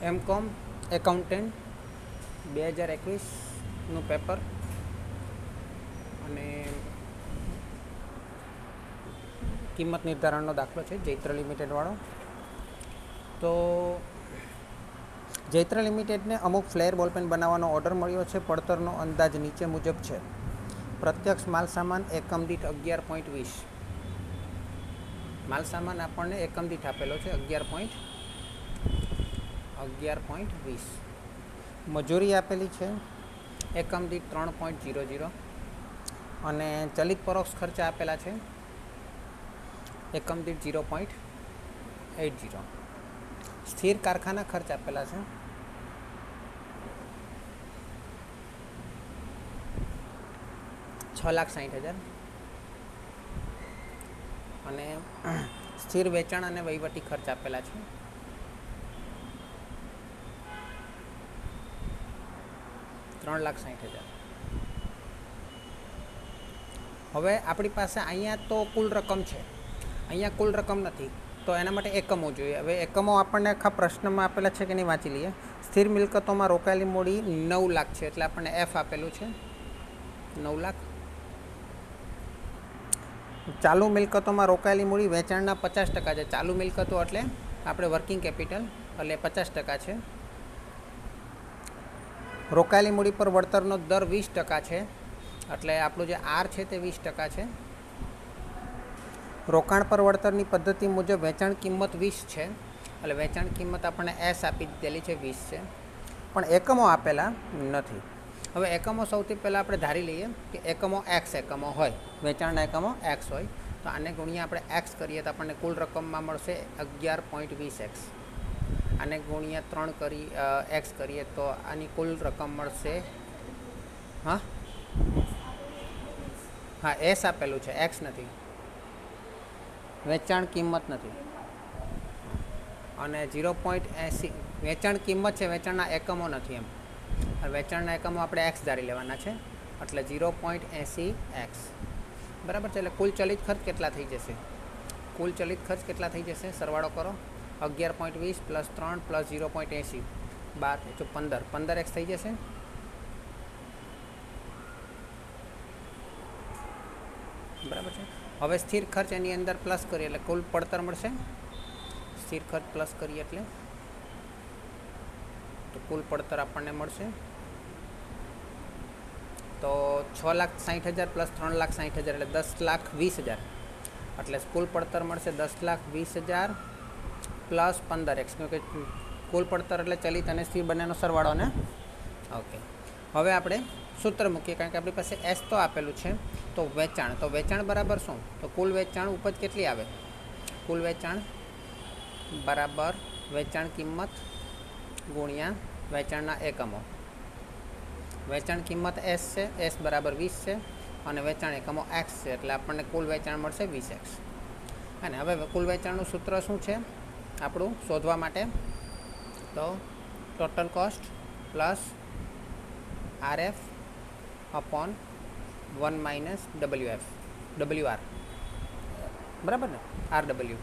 MCom accountant 2021નું paper અને કિંમત નિર્ધારણનો દાખલો છે જૈત્ર લિમિટેડવાળો. તો જૈત્ર લિમિટેડને અમુક ફ્લેર બોલપેન બનાવવાનો ઓર્ડર મળ્યો છે. પડતરનો અંદાજ નીચે મુજબ છે. પ્રત્યક્ષ માલ સામાન એકમ દીઠ 11.20. માલ સામાન આપણને એકમ દીઠ આપેલો છે 11.20. મજૂરી આપેલી છે એકમ દીઠ 3.00 અને ચલિત પરોક્ષ ખર્ચા આપેલા છે એકમ દીઠ 0.80. સ્થિર કારખાના ખર્ચ આપેલા છે $6,60,000 અને સ્થિર વેચાણ અને વહીવટી ખર્ચ આપેલા છે $3,60,000. હવે આપણી પાસે અહીંયા તો કુલ રકમ છે, અહીંયા કુલ રકમ નથી, તો એના માટે એકમો જોઈએ. હવે એકમો આપણને આખા પ્રશ્નમાં આપેલા છે કે નહીં વાંચી લઈએ. સ્થિર મિલકતોમાં રોકાયેલી મૂડી 9 લાખ છે, એટલે આપણને એફ આપેલું છે 9 લાખ. ચાલુ મિલકતોમાં રોકાયેલી મૂડી વેચાણના 50% છે. ચાલુ મિલકતો એટલે આપણે વર્કિંગ કેપિટલ, એટલે 50% છે. રોકાયેલી મૂડી પર વળતરનો દર 20% છે, એટલે આપણું જે આર છે તે 20% છે. રોકાણ પર વળતરની પદ્ધતિ મુજબ વેચાણ કિંમત 20 છે, એટલે વેચાણ કિંમત આપણને એસ આપી દીધેલી છે 20 છે, પણ એકમો આપેલા નથી. હવે એકમો સૌથી પહેલાં આપણે ધારી લઈએ કે એકમો એક્સ એકમો હોય, વેચાણના એકમો એક્સ હોય, તો આને ગુણ્યા આપણે એક્સ કરીએ તો આપણને કુલ રકમમાં મળશે 11.20x. આને ગુણ્યા 3 કરી એક્સ કરીએ તો આની કુલ રકમ મળશે, હા એસ આપેલું છે, એક્સ નથી, વેચાણ કિંમત નથી. અને 0.80 વેચાણ કિંમત છે, વેચાણના એકમો નથી. એમ વેચાણના એકમો આપણે એક્સ ધારી લેવાના છે, એટલે 0.80x બરાબર છે. એટલે કુલ ચલિત ખર્ચ કેટલા થઈ જશે? કુલ ચલિત ખર્ચ કેટલા થઈ જશે? સરવાળો કરો. 11.20 + 3 + 0.80 12 15x થઈ જશે. બરાબર છે. હવે સ્થિર ખર્ચ એની અંદર પ્લસ કરીએ એટલે કુલ પડતર મળશે. સ્થિર ખર્ચ પ્લસ કરીએ એટલે તો કુલ પડતર આપણને મળશે તો 6,60,000 + 3,60,000 એટલે 10,20,000. એટલે કુલ પડતર મળશે 10,20,000 + 15x, કે કુલ પડતર એટલે ચલિત અને સ્થિર બંનેનો સરવાળો ને. ઓકે, હવે આપણે સૂત્ર મૂકીએ, કારણ કે આપણી પાસે એસ તો આપેલું છે. તો વેચાણ બરાબર શું? તો કુલ વેચાણ ઉપજ કેટલી આવે? કુલ વેચાણ બરાબર વેચાણ કિંમત ગુણ્યા વેચાણના એકમો. વેચાણ કિંમત એસ છે, એસ બરાબર 20 છે, અને વેચાણ એકમો એક્સ છે, એટલે આપણને કુલ વેચાણ મળશે 20x. અને હવે કુલ વેચાણનું સૂત્ર શું છે આપણું શોધવા માટે? તો total cost plus RF upon 1 - WR, બરાબર ને, RW.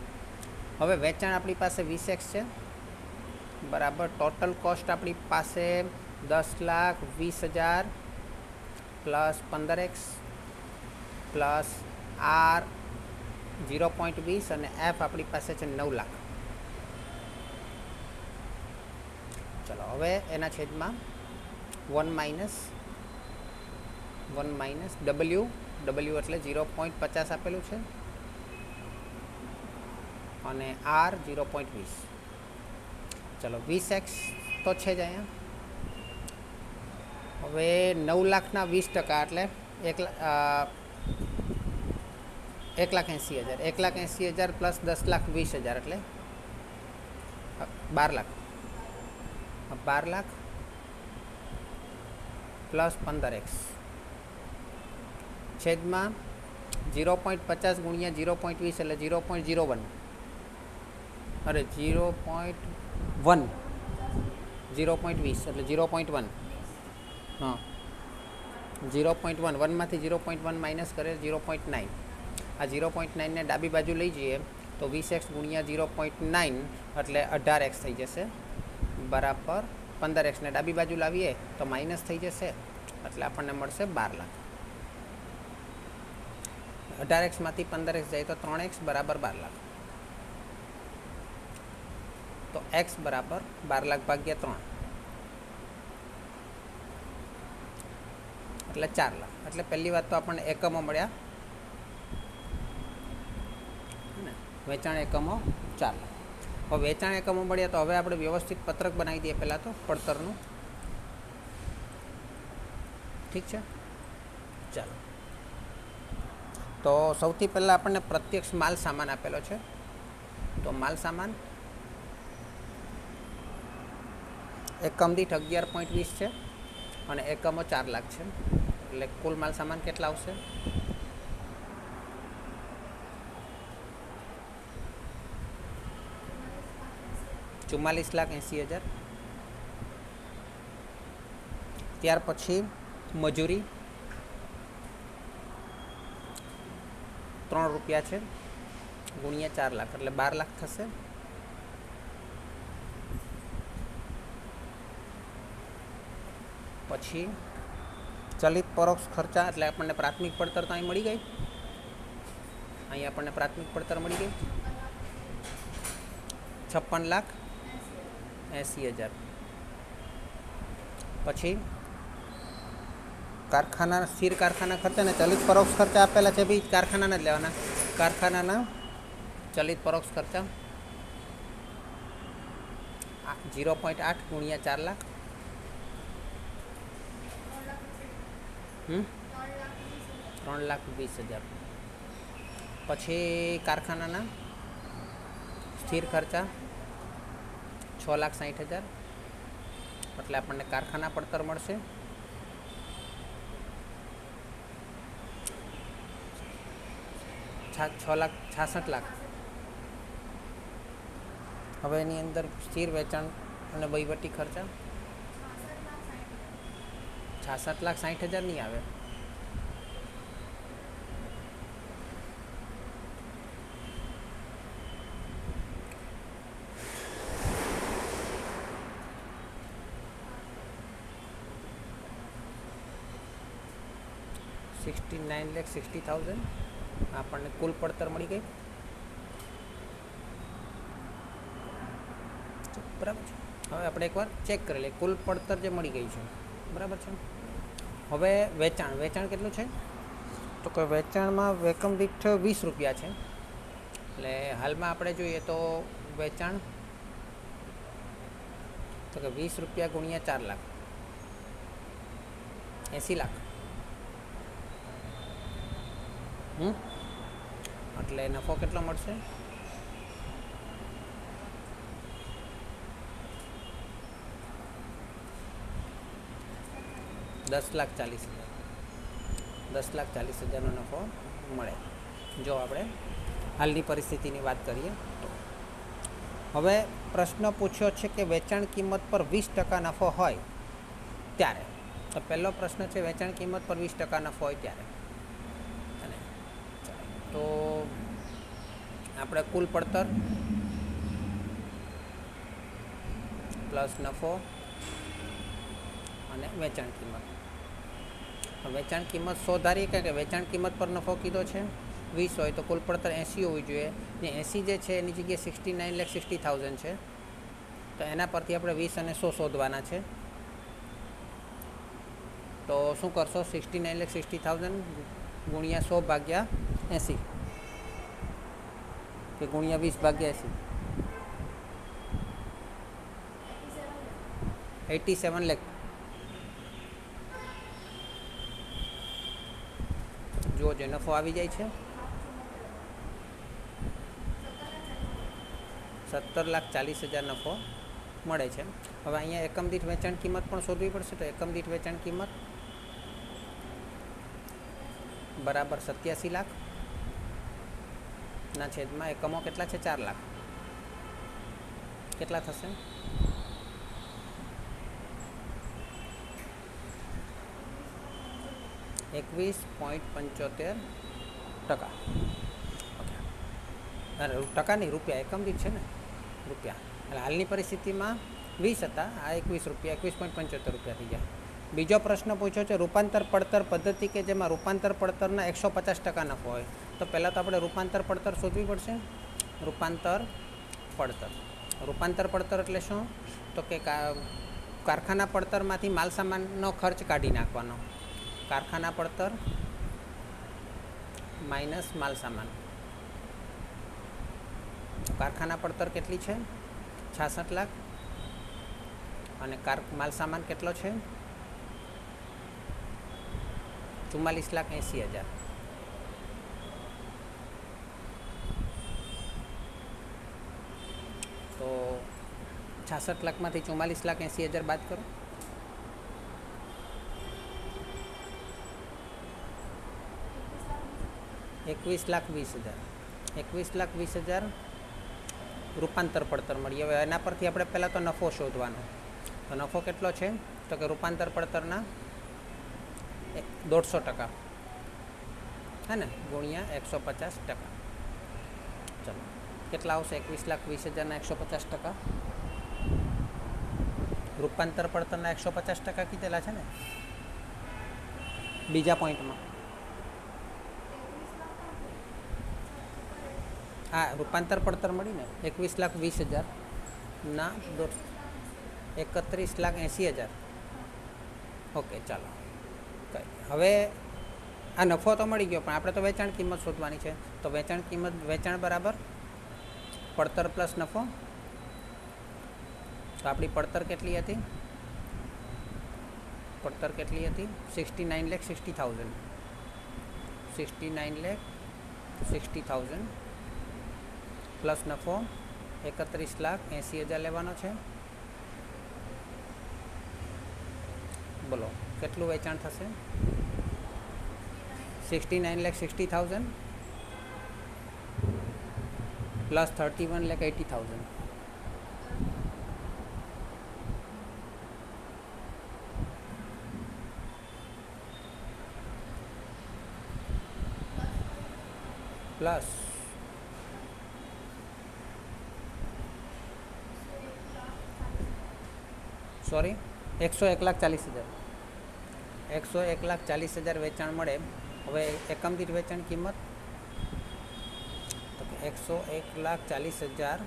હવે વેચાણ આપણી પાસે 20x છે, બરાબર. ટોટલ કોસ્ટ આપણી પાસે 10,20,000 + 15x પ્લસ R 0.20 અને એફ આપણી પાસે છે 9 લાખ. ચલો હવે એના છેદમાં 1 - W એટલે 0.50 આપેલું છે, અને R 0.20. ચલો 20x તો છે જ અહીંયા. હવે 9 લાખના 20% એટલે 1,80,000. 1,80,000 + 10,20,000 એટલે 12 લાખ. 12 લાખ પ્લસ 15x છેદમાં 0.50 ગુણ્યા 0.20 એટલે 0.01. અરે 0.1, 0.20 એટલે 0.1. હા 0.1, 1માંથી 0.1 માઇનસ કરે 0.9. આ 0.9ને ડાબી બાજુ લઈ જઈએ તો 20x ગુણ્યા 0.9 એટલે 18x થઈ જશે. बराबर 15x ने डाबी बाजू लावीए तो माइनस थी जैसे एटले आपने मळशे 12 लाख। 18x मांथी 15x जाए तो 3x बराबर 12 लाख। तो x बराबर 12 लाख भाग्या 3 एटले 4 लाख। एटले पहली बात तो आपने एकमों मळ्या, वेचाण एकमों 4 लाख। હવે વેચાણ એકમો મળ્યા તો હવે આપણે વ્યવસ્થિત પત્રક બનાવી દઈએ પહેલાં તો પડતરનું। ઠીક છે, ચાલો। તો સૌથી પહેલાં આપણને પ્રત્યક્ષ માલ સામાન આપેલો છે, તો માલ સામાન એકમ દીઠ 11.20 છે અને એકમો 4 લાખ છે, એટલે કુલ માલ સામાન કેટલા આવશે? 44,80,000। ત્યાર પછી મજૂરી 3 રૂપિયા છે ગુણ્યા 4 લાખ એટલે 12 લાખ થશે। પછી ચલિત પરોક્ષ ખર્ચા એટલે આપણને પ્રાથમિક પડતર તો અહીં મળી ગઈ, અહીં આપણને પ્રાથમિક પડતર મળી ગઈ 56,80,000। પછી કારખાના સ્થિર કારખાના ખર્ચા ને ચલિત પરોક્ષ ખર્ચા આપેલા છે, ભાઈ કારખાનાના જ લેવાના। કારખાનાના ચલિત પરોક્ષ ખર્ચા 0.8 ગુણ્યા 4 લાખ 3,20,000। પછી કારખાનાના સ્થિર ખર્ચા 6,60,000 એટલે આપણને કારખાના પડતર મળશે 6,66,00,000। હવે એની અંદર સ્થિર વેચાણ અને વહીવટી ખર્ચા 66,60,000 નહીં આવે, $69,60,000 આપણને કુલ પડતર મળી ગઈ। બરાબર છે, હવે આપણે એકવાર ચેક કરી લઈએ કુલ પડતર જે મળી ગઈ છે, બરાબર છે। હવે વેચાણ, વેચાણ કેટલું છે તો કે વેચાણમાં એકમ દીઠ 20 રૂપિયા છે, એટલે હાલમાં આપણે જોઈએ તો વેચાણ તો કે 20 રૂપિયા ગુણ્યા 4 લાખ 80 લાખ। એટલે નફો કેટલો મળશે? 10,40,000। 10,40,000નો નફો મળે જો આપણે હાલની પરિસ્થિતિની વાત કરીએ તો। હવે પ્રશ્ન પૂછ્યો છે કે વેચાણ કિંમત પર 20% નફો હોય ત્યારે, તો પહેલો પ્રશ્ન છે વેચાણ કિંમત પર 20% નફો હોય ત્યારે, અને તો આપણે કુલ પડતર પ્લસ નફો અને વેચાણ કિંમત। વેચાણ કિંમત 100 ધારીએ કે વેચાણ કિંમત પર નફો કીધો છે 20 હોય તો કુલ પડતર 80 હોવી જોઈએ, ને 80 જે છે એની જગ્યાએ 69,60,000 છે, તો એના પરથી આપણે 20 અને 100 શોધવાના છે। તો શું કરશો? 69,60,000 ગુણ્યા 100 ભાગ્યા 80 કે ગુણ્યા 20 ભાગ્યા 80, 87 લાખ। જો જે નફો આવી જાય છે 17,40,000 નફો મળે છે। હવે અહીંયા એકમ દીઠ વેચાણ કિંમત પણ શોધવી પડશે, તો એકમ દીઠ વેચાણ કિંમત બરાબર 87 લાખ ના છેદમાં એકમો કેટલા છે? 4 લાખ। કેટલા થશે? 21.75%। ટકા નહીં, રૂપિયા, એકમ દીઠ છે ને રૂપિયા। એટલે હાલની પરિસ્થિતિમાં 20 હતા, આ 21 રૂપિયા, 21.75 રૂપિયા થઈ ગયા. બીજો પ્રશ્ન પૂછ્યો છે રૂપાંતર પડતર પદ્ધતિ કે જેમાં રૂપાંતર પડતરના 150% નફો હોય. તો પહેલાં તો આપણે રૂપાંતર પડતર શોધવી પડશે. રૂપાંતર પડતર એટલે શું? તો કે કારખાના પડતરમાંથી માલ સામાનનો ખર્ચ કાઢી નાખવાનો. કારખાના પડતર માઇનસ માલ સામાન. કારખાના પડતર કેટલી છે? 66 લાખ. અને માલ સામાન કેટલો છે? 44,80,000. તો 66 લાખમાંથી 44,80,000 બાદ કરો. ₹21,20,000 રૂપાંતર પડતર મળી. હવે એના પરથી આપણે પહેલાં તો નફો શોધવાનો. તો નફો કેટલો છે? તો કે રૂપાંતર પડતરના 150%, હે ને, ગુણ્યા 150%. ચલો કેટલા આવશે? 21,20,000ના 150%. રૂપાંતર પડતરના 150% કીધેલા છે ને બીજા પોઈન્ટમાં. હા, રૂપાંતર પડતર મળી ને 21,20,000 ના 31,80,000. ઓકે, ચાલો. હવે આ નફો તો મળી ગયો, પણ આપણે તો વેચાણ કિંમત શોધવાની છે. તો વેચાણ બરાબર પડતર પ્લસ નફો. તો આપણી પડતર કેટલી હતી? 69,60,000. 69,60,000 પ્લસ નફો 31,80,000 લેવાનો છે. બોલો કેટલું વેચાણ થશે? 69,60,000 પ્લસ 31,80,000. પ્લસ 101,40,000. 101,40,000 વેચાણ મળે. હવે એકમ દીઠ વેચાણ કિંમત તો 101,40,000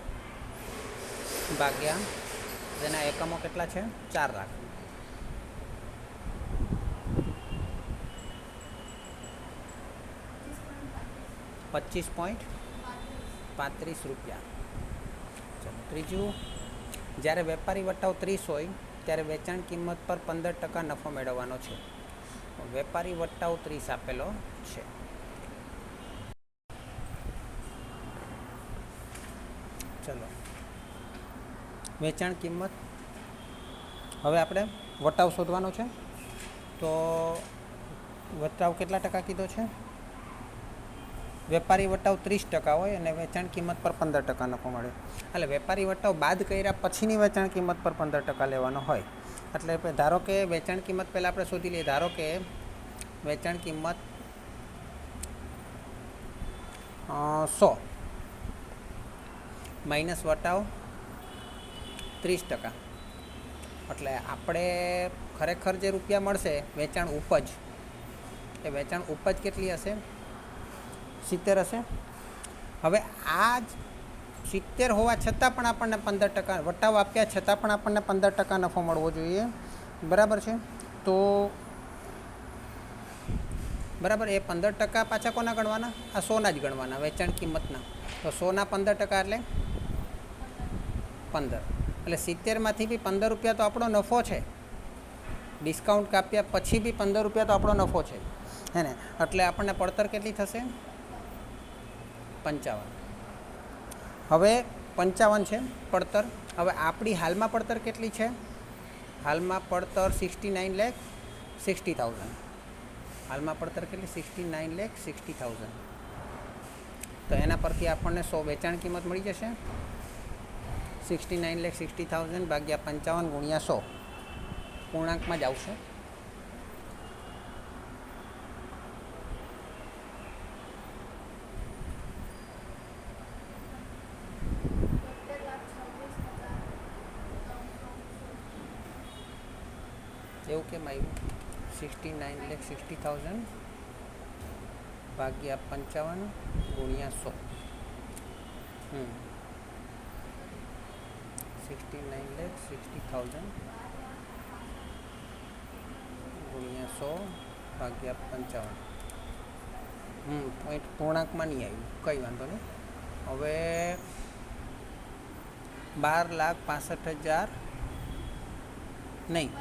ભાગ્યા જેના એકમો કેટલા છે? 4 લાખ. ₹25.35. ચાલો ત્રીજું, જ્યારે વેપારી વટાવ 30 હોય ત્યારે વેચાણ કિંમત પર 15% નફો મેળવવાનો છે. વેપારી વટાવ 30 આપેલો છે. ચલો વેચાણ કિંમત, હવે આપણે વટાવ શોધવાનો છે. તો વટાવ કેટલા ટકા કીધો છે? વેપારી વટાવ 30% હોય અને વેચાણ કિંમત પર 15% નફો મળે. એટલે વેપારી વટાવ બાદ કર્યા પછીની વેચાણ કિંમત પર 15% લેવાનો હોય. એટલે ધારો કે વેચાણ કિંમત પહેલાં આપણે શોધી લઈએ. ધારો કે વેચાણ કિંમત 100 માઇનસ વટાવ 30%. એટલે આપણે ખરેખર જે રૂપિયા મળશે વેચાણ ઉપજ, એ વેચાણ ઉપજ કેટલી હશે? 70 હશે. હવે આ જ 70 હોવા છતાં પણ આપણને 15% વટાવ આપ્યા છતાં પણ આપણને 15% નફો મળવો જોઈએ. બરાબર છે. તો બરાબર, એ 15% પાછા કોના ગણવાના? આ 100ના જ ગણવાના, વેચાણ કિંમતના. તો 100ના 15% એટલે 15. એટલે 70માંથી બી 15 રૂપિયા તો આપણો નફો છે. ડિસ્કાઉન્ટ કાપ્યા પછી બી 15 રૂપિયા તો આપણો નફો છે, હે ને. એટલે આપણને પડતર કેટલી થશે? 55. હવે 55 છે પડતર. હવે આપણી હાલમાં પડતર કેટલી છે? હાલમાં પડતર 69,60,000. હાલમાં પડતર કેટલી? 69,60,000. તો એના પરથી આપણને 100 વેચાણ કિંમત મળી જશે. 69,60,000 ભાગ્યા 55 ગુણ્યા 100 પૂર્ણાંકમાં જ આવશે. કેમ આવ્યું 69,60,000 ભાગ્યા 55 ગુણ્યા 100 69,60,000 ગુણ્યા 100 ભાગ્યા 55 પોઈન્ટ પૂર્ણાંકમાં નહીં આવ્યું, કંઈ વાંધો નહીં. હવે 12,65,000 નહીં,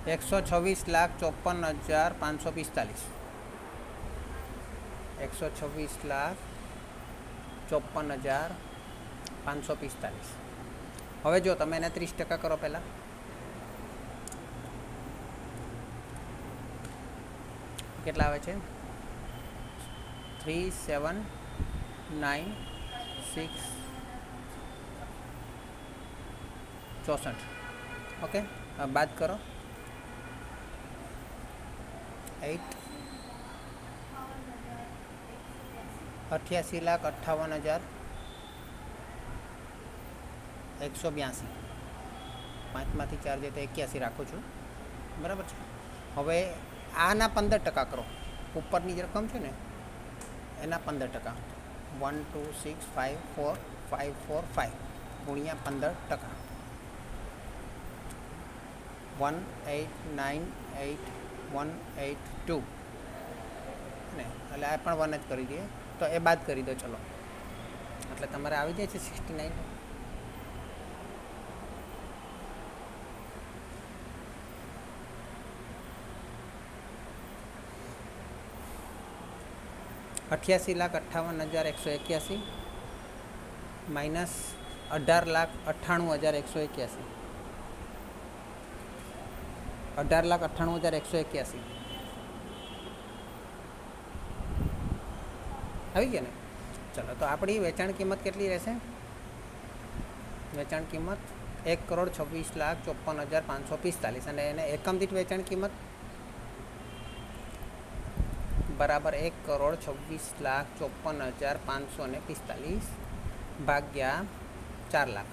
126,54,545. 126,54,545. હવે જો તમે એને 30% કરો પહેલાં, કેટલા આવે છે? 3,7,9,6,64. ઓકે, બાદ કરો 8 88,58,182. 5માંથી 4 જાય તો 81 રાખું છું, બરાબર છે. હવે આના 15% કરો, ઉપરની જે રકમ છે ને એના 15%. 1 2 6 5 4 5 4 5 ગુણ્યા 15%. 1,8,9,8,1,8,2 ને એટલે આ પણ 1 જ કરી દઈએ, તો એ બાદ કરી દો. ચલો, એટલે તમારે આવી જાય છે 69. $88,58,181 માઇનસ 18,98,181. 18,98,181 આવી ગયા ને? ચલો, તો આપણી વેચાણ કિંમત કેટલી રહેશે? વેચાણ કિંમત 1,26,54,545. અને એને એકમ દીઠ વેચાણ કિંમત બરાબર 1,26,54,545 ભાગ્યા 4 લાખ.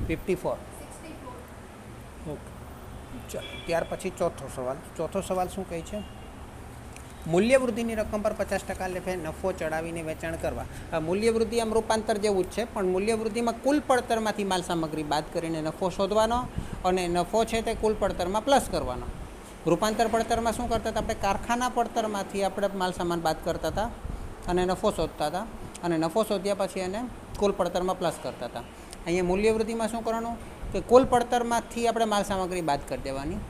54. ઓકે, ચાલો. ત્યાર પછી ચોથો સવાલ શું કહે છે? મૂલ્યવૃદ્ધિની રકમ પર 50% લેખે નફો ચડાવીને વેચાણ કરવા. મૂલ્યવૃદ્ધિ આમ રૂપાંતર જેવું જ છે, પણ મૂલ્યવૃદ્ધિમાં કુલ પડતરમાંથી માલ સામગ્રી બાદ કરીને નફો શોધવાનો, અને નફો છે તે કુલ પડતરમાં પ્લસ કરવાનો. રૂપાંતર પડતરમાં શું કરતા હતા? આપણે કારખાના પડતરમાંથી આપણે માલ સામાન બાદ કરતા હતા અને નફો શોધતા હતા, અને નફો શોધ્યા પછી એને કુલ પડતરમાં પ્લસ કરતા હતા. અહીંયા મૂલ્યવૃદ્ધિમાં શું કરવાનું કે કુલ પડતરમાંથી આપણે માલ સામગ્રી બાદ કરી દેવાની,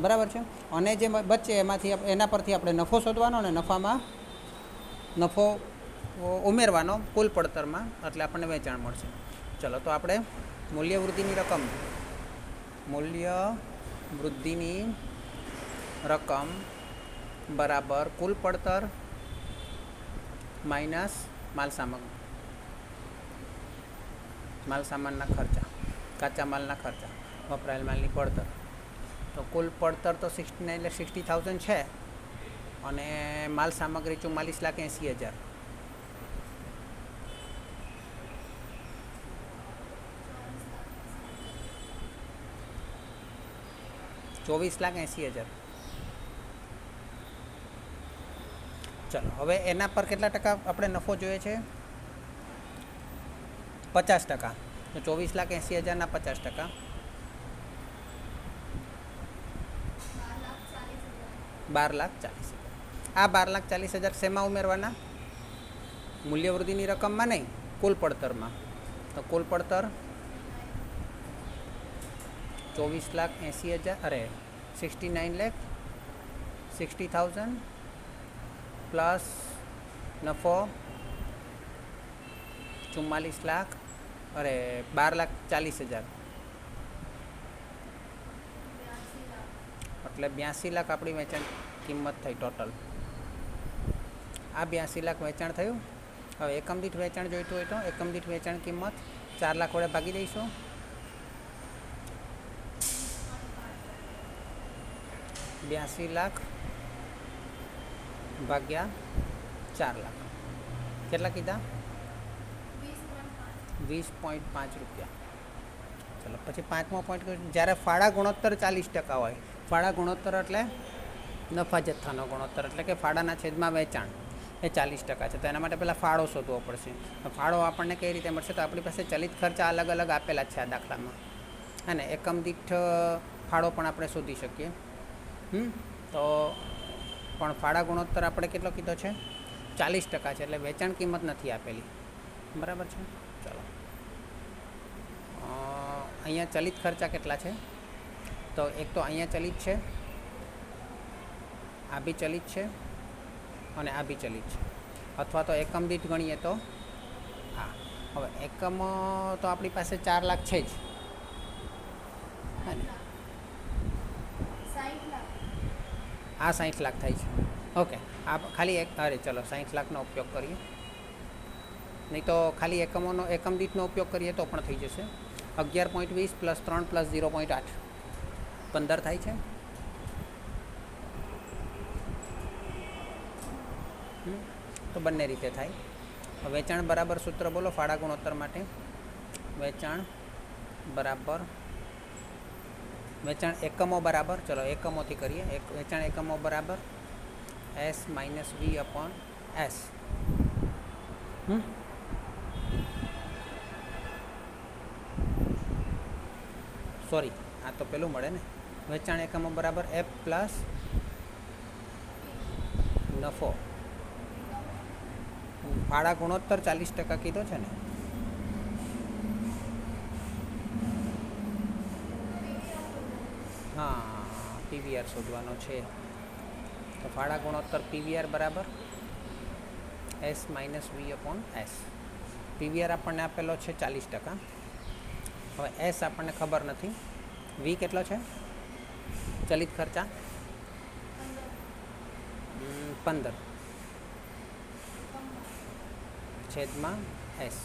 બરાબર છે. અને જે બચે એમાંથી એના પરથી આપણે નફો શોધવાનો, અને નફામાં નફો ઉમેરવાનો કુલ પડતરમાં, એટલે આપણને વેચાણ મળશે. ચલો, તો આપણે મૂલ્યવૃદ્ધિની રકમ બરાબર કુલ પડતર માઇનસ માલ સામાનના ખર્ચા, કાચા માલના ખર્ચા, વપરાયેલ માલની પડતર. તો કુલ પડતર તો 69,60,000 છે, અને માલ સામગ્રી 44,80,000. $24,80,000. ચલો, હવે એના પર કેટલા ટકા આપણે નફો જોઈએ છે? 50%. તો 24,80,000ના 50%. 12,40,000. આ 12,40,000 શેમાં ઉમેરવાના? મૂલ્યવૃદ્ધિની રકમમાં નહીં, કુલ પડતરમાં. તો કુલ પડતર 69,60,000 પ્લસ નફો 12,40,000, એટલે 82 લાખ આપણી વેચાણ કિંમત થઈ ટોટલ. આ 82 લાખ વેચાણ થયું. હવે એકમ દીઠ વેચાણ જોઈતું હોય તો એકમ દીઠ વેચાણ કિંમત 4 લાખ વડે ભાગી દઈશું. 82 લાખ ભાગ્યા 4 લાખ કેટલા કીધા? 20.5 રૂપિયા. ચલો પછી પાંચમો પોઈન્ટ, જ્યારે ફાળા ગુણોત્તર 40% હોય. ફાળા ગુણોત્તર એટલે નફા જથ્થાનો ગુણોત્તર, એટલે કે ફાળાના છેદમાં વેચાણ એ 40% છે. તો એના માટે પહેલાં ફાળો શોધવો પડશે. ફાળો આપણને કઈ રીતે મળશે? તો આપણી પાસે ચલિત ખર્ચા અલગ અલગ આપેલા છે આ દાખલામાં, અને એકમ દીઠ ફાળો પણ આપણે શોધી શકીએ. તો પણ ફાળા ગુણોત્તર આપણે કેટલો કીધો છે? 40% છે, એટલે વેચાણ કિંમત નથી આપેલી. બરાબર છે. ચલો અહીંયા ચલિત ખર્ચા કેટલા છે? તો એક તો અહીંયા ચલિત છે, આ બી ચલિત છે, અને આ બી ચલિત છે. અથવા તો એકમ દીઠ ગણીએ તો હા. હવે એકમ તો આપણી પાસે 4 લાખ છે જ. આ 60 લાખ થાય છે. ઓકે, આ ખાલી એક, અરે ચલો 60 લાખનો ઉપયોગ કરીએ, નહીં તો ખાલી એકમ દીઠનો ઉપયોગ કરીએ તો પણ થઈ જશે. 11.20 + 3 + 0.8 15 થાય છે. તો બંને રીતે થાય. વેચાણ બરાબર સૂત્ર બોલો ફાળા ગુણોત્તર માટે. વેચાણ એકમો બરાબર, ચલો એકમોથી કરીએ. વેચાણ એકમો બરાબર S - V/S. સોરી, આ તો પેલું મળે ને. વેચાણ એકમો બરાબર F પ્લસ નફો. ફાળા ગુણોત્તર 40% કીધો છે ને. હા, PVR શોધવાનો છે. તો ફાળા ગુણોત્તર PVR બરાબર S - V/S. PVR આપણને આપેલો છે 40%. હવે S આપણને ખબર નથી. V કેટલો છે? ચલિત ખર્ચા 15 છેદમાં S.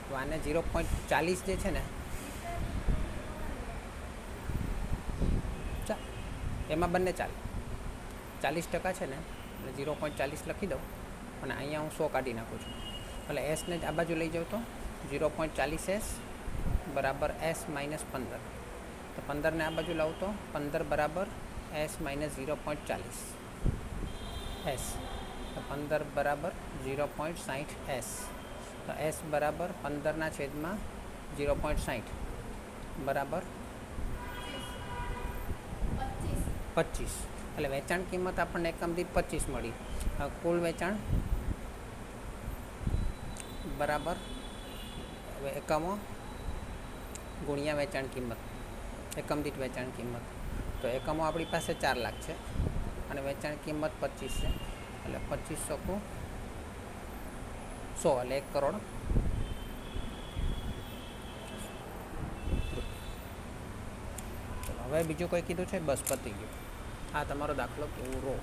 તો આને 0.40 જે છે ને, એમાં બંને ચાલે. 40% છે ને, એટલે 0.40 લખી દઉં, અને અહીંયા હું 100 કાઢી નાખું છું. એટલે એસને જ આ બાજુ લઈ જાઉં તો 0.40S બરાબર S - 15. તો 15ને આ બાજુ લાવું તો 15 બરાબર S - 0.40 S. તો 15 બરાબર 0.60S. તો S બરાબર 15ના છેદમાં 0.60 બરાબર 25. એટલે વેચાણ કિંમત આપણને એકમ દીઠ 25 મળી. કુલ વેચાણ બરાબર એકમો ગુણ્યા વેચાણ કિંમત, એકમ દીઠ વેચાણ કિંમત. તો એકમો આપણી પાસે 4 લાખ છે, અને વેચાણ કિંમત 25 છે. એટલે 25 100, એટલે 1 કરોડ. હવે બીજું કોઈ કીધું છે? બસ પતી ગયું. આ તમારો દાખલો પૂરો.